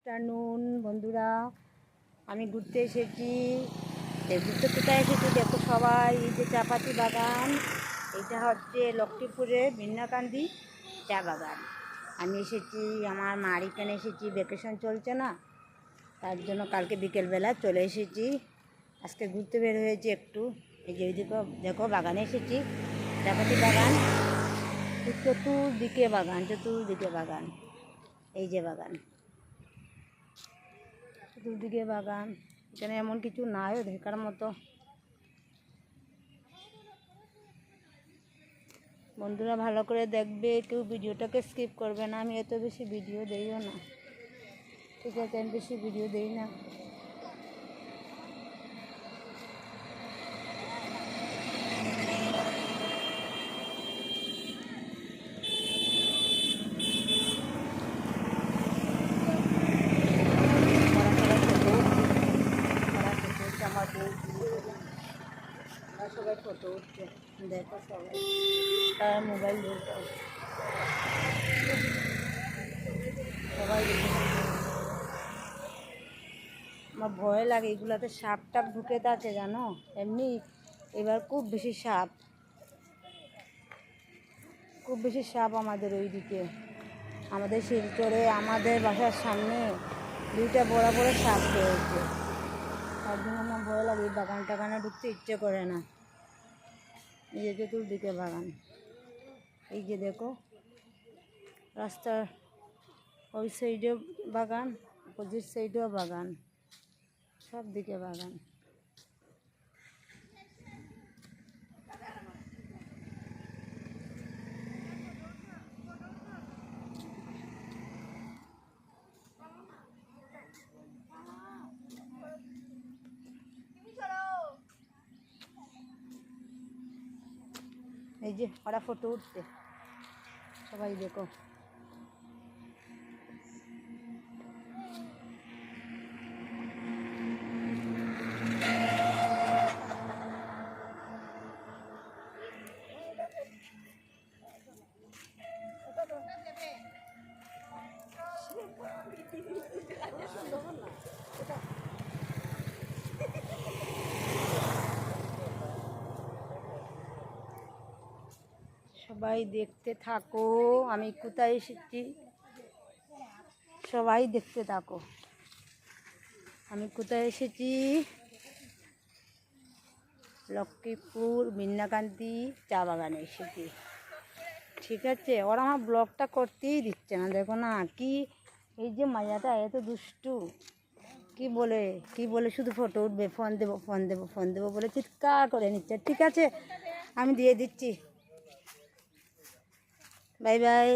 Afternoon বন্ধুরা, আমি ঘুরতে এসেছি। ঘুরতে কোথায় এসেছি দেখো সবাই, এই যে চাপাতি বাগান, এটা হচ্ছে লক্ষ্মীপুরে বিন্নাকান্দি চা বাগান। আমি এসেছি, আমার মার এখানে এসেছি, ভ্যাকেশন চলছে না, তার জন্য কালকে বিকেলবেলা চলে এসেছি। আজকে ঘুরতে বের হয়েছি একটু। এই যে ওইদিকে দেখো বাগানে এসেছি, চাপাতি বাগান, চতুর্দিকে বাগান, চতুর্দিকে বাগান, এই যে বাগান, চতুর্দিকে বাগান। এখানে এমন কিছু নাইও দেখার মতো। বন্ধুরা ভালো করে দেখবে, কেউ ভিডিওটাকে স্কিপ করবে না। আমি এত বেশি ভিডিও দিইও না, ঠিক আছে? আমি বেশি ভিডিও দিই না। সবাই ফটো উঠছে, দেখো সবাই তার মোবাইল ধরতে, সবাই আমার ভয় লাগে এগুলাতে সাপ টাপ ঢুকে আছে জানো। এমনি এবার খুব বেশি সাপ, খুব বেশি সাপ আমাদের ওইদিকে, আমাদের শিলচরে, আমাদের বাসার সামনে দুইটা বড় বড় সাপ রয়েছে। তার জন্য আমার ভয় লাগে, এই বাগান টাগানে ঢুকতে ইচ্ছে করে না। এই যে চতুর্দিকে বাগান, এই যে দেখো রাস্তার ওই সাইডেও বাগান, অপোজিট সাইডেও বাগান, সব দিকে বাগান। এই যে ওরা ফটো উঠছে, সবাই দেখো। সবাই দেখতে থাকো, আমি কোথায় এসেছি সবাই দেখতে থাকো। আমি কোথায় এসেছি, লক্ষ্মীপুর বিন্নাকান্দি চা বাগানে এসেছি, ঠিক আছে? ওরা আমার ব্লগটা করতেই দিচ্ছে না, দেখো না কি, এই যে মায়াটা এত দুষ্টু, কি বলে শুধু ফটো উঠবে, ফোন দেবো ফোন দেবো ফোন দেবো বলে চিৎকার করে নিচ্ছে। ঠিক আছে, আমি দিয়ে দিচ্ছি, বাই বাই।